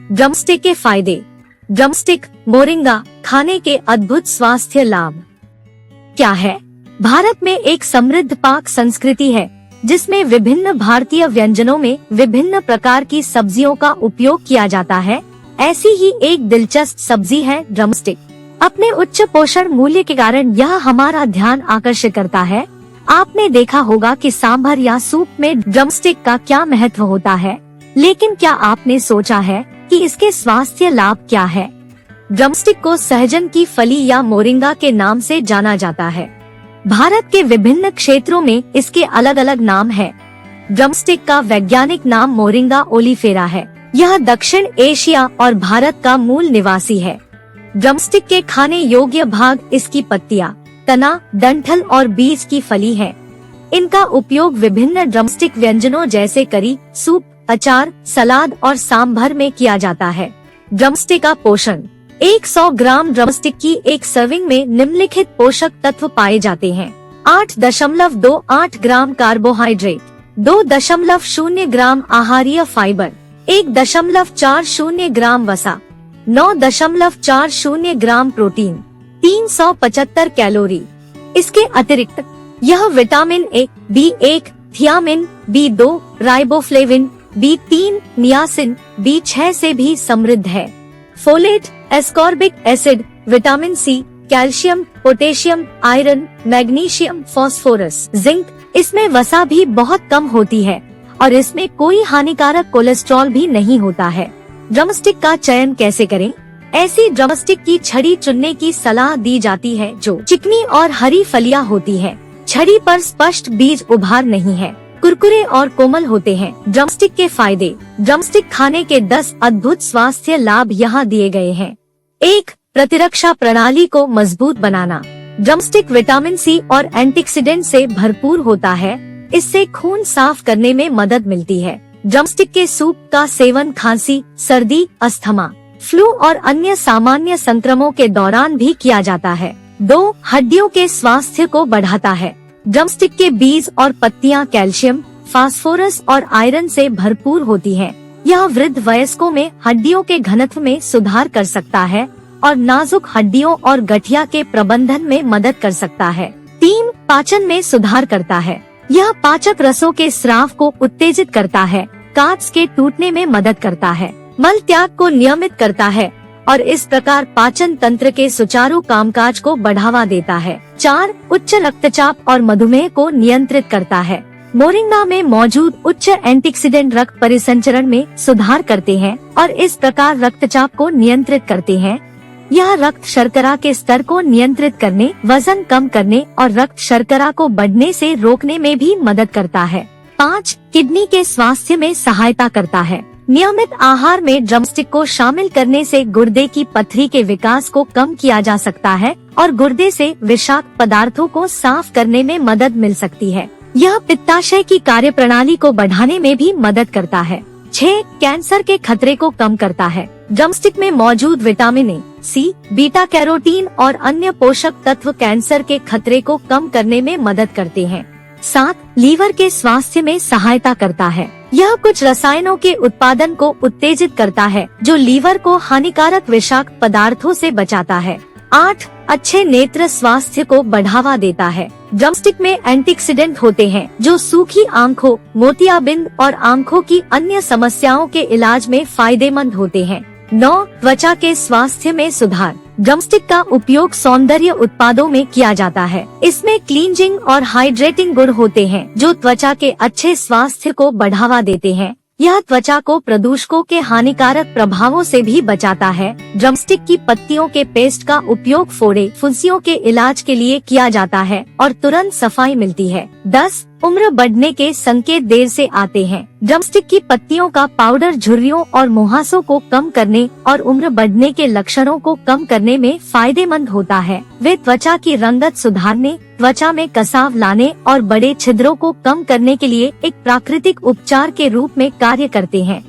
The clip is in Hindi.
ड्रमस्टिक के फायदे। ड्रमस्टिक मोरिंगा खाने के अद्भुत स्वास्थ्य लाभ। क्या है? भारत में एक समृद्ध पाक संस्कृति है जिसमें विभिन्न भारतीय व्यंजनों में विभिन्न प्रकार की सब्जियों का उपयोग किया जाता है। ऐसी ही एक दिलचस्प सब्जी है ड्रमस्टिक। अपने उच्च पोषण मूल्य के कारण यह हमारा ध्यान आकर्षित करता है। आपने देखा होगा कि सांभर या सूप में ड्रमस्टिक का क्या महत्व होता है, लेकिन क्या आपने सोचा है कि इसके स्वास्थ्य लाभ क्या है? ड्रमस्टिक को सहजन की फली या मोरिंगा के नाम से जाना जाता है। भारत के विभिन्न क्षेत्रों में इसके अलग अलग नाम है। ड्रमस्टिक का वैज्ञानिक नाम मोरिंगा ओलिफेरा है। यह दक्षिण एशिया और भारत का मूल निवासी है। ड्रमस्टिक के खाने योग्य भाग इसकी पत्तियां, तना, डंठल और बीज की फली है। इनका उपयोग विभिन्न ड्रमस्टिक व्यंजनों जैसे करी, सूप, अचार, सलाद और सांभर में किया जाता है। ड्रमस्टिक का पोषण। 100 ग्राम ड्रमस्टिक की एक सर्विंग में निम्नलिखित पोषक तत्व पाए जाते हैं। 8.28 ग्राम कार्बोहाइड्रेट, 2.0 ग्राम आहारीय फाइबर, 1.40 ग्राम वसा, 9.40 ग्राम प्रोटीन, 375 कैलोरी। इसके अतिरिक्त यह vitamin A, B1, thiamine, B2, riboflavin, B3, niacin, B6 से भी समृद्ध है। Folate, ascorbic acid, vitamin C, calcium, potassium, iron, magnesium, phosphorus, zinc. इसमें वसा भी बहुत कम होती है और इसमें कोई हानिकारक कोलेस्ट्रॉल भी नहीं होता है। ड्रमस्टिक का चयन कैसे करें? ऐसी ड्रमस्टिक की छड़ी चुनने की सलाह दी जाती है जो चिकनी और हरी फलियां होती है। छड़ी पर स्पष्ट बीज उभार नहीं है, कुरकुरे और कोमल होते हैं। ड्रमस्टिक के फायदे। ड्रमस्टिक खाने के 10 अद्भुत स्वास्थ्य लाभ यहाँ दिए गए हैं। 1. प्रतिरक्षा प्रणाली को मजबूत बनाना। ड्रमस्टिक विटामिन सी और एंटीऑक्सीडेंट से भरपूर होता है। इससे खून साफ करने में मदद मिलती है। ड्रमस्टिक के सूप का सेवन खांसी, सर्दी, अस्थमा, फ्लू और अन्य सामान्य संक्रमणों के दौरान भी किया जाता है। 2. हड्डियों के स्वास्थ्य को बढ़ाता है। ड्रमस्टिक के बीज और पत्तियां कैल्शियम, फास्फोरस और आयरन से भरपूर होती हैं। यह वृद्ध वयस्कों में हड्डियों के घनत्व में सुधार कर सकता है और नाजुक हड्डियों और गठिया के प्रबंधन में मदद कर सकता है। 3. पाचन में सुधार करता है। यह पाचक रसों के स्राव को उत्तेजित करता है, काट्स के टूटने में मदद करता है, मल त्याग को नियमित करता है और इस प्रकार पाचन तंत्र के सुचारू कामकाज को बढ़ावा देता है। 4. उच्च रक्तचाप और मधुमेह को नियंत्रित करता है। मोरिंगा में मौजूद उच्च एंटीऑक्सीडेंट रक्त परिसंचरण में सुधार करते हैं और इस प्रकार रक्तचाप को नियंत्रित करते हैं। यह रक्त शर्करा के स्तर को नियंत्रित करने, वजन कम करने और रक्त शर्करा को बढ़ने से रोकने में भी मदद करता है। 5. किडनी के स्वास्थ्य में सहायता करता है। नियमित आहार में ड्रमस्टिक को शामिल करने से गुर्दे की पथरी के विकास को कम किया जा सकता है और गुर्दे से विषाक्त पदार्थों को साफ करने में मदद मिल सकती है। यह पित्ताशय की कार्यप्रणाली को बढ़ाने में भी मदद करता है। 6. कैंसर के खतरे को कम करता है। ड्रमस्टिक में मौजूद vitamin A, C, beta carotene और अन्य पोषक तत्व कैंसर के खतरे को कम करने में मदद करते हैं। 7. लीवर के स्वास्थ्य में सहायता करता है। यह कुछ रसायनों के उत्पादन को उत्तेजित करता है जो लीवर को हानिकारक विषाक्त पदार्थों से बचाता है। 8. अच्छे नेत्र स्वास्थ्य को बढ़ावा देता है। ड्रमस्टिक में एंटीऑक्सीडेंट होते हैं जो सूखी आंखों, मोतियाबिंद और आंखों की अन्य समस्याओं के इलाज में फायदेमंद होते हैं। 9. त्वचा के स्वास्थ्य में सुधार। ड्रमस्टिक का उपयोग सौंदर्य उत्पादों में किया जाता है। इसमें क्लींजिंग और हाइड्रेटिंग गुण होते हैं जो त्वचा के अच्छे स्वास्थ्य को बढ़ावा देते हैं। यह त्वचा को प्रदूषकों के हानिकारक प्रभावों से भी बचाता है। ड्रमस्टिक की पत्तियों के पेस्ट का उपयोग फोड़े, फुंसियों के इलाज के लिए किया जाता है और तुरंत सफाई मिलती है। 10. उम्र बढ़ने के संकेत देर से आते हैं। ड्रमस्टिक की पत्तियों का पाउडर झुर्रियों और मुहासों को कम करने और उम्र बढ़ने के लक्षणों को कम करने में फायदेमंद होता है। वे त्वचा की रंगत सुधारने, त्वचा में कसाव लाने और बड़े छिद्रों को कम करने के लिए एक प्राकृतिक उपचार के रूप में कार्य करते हैं।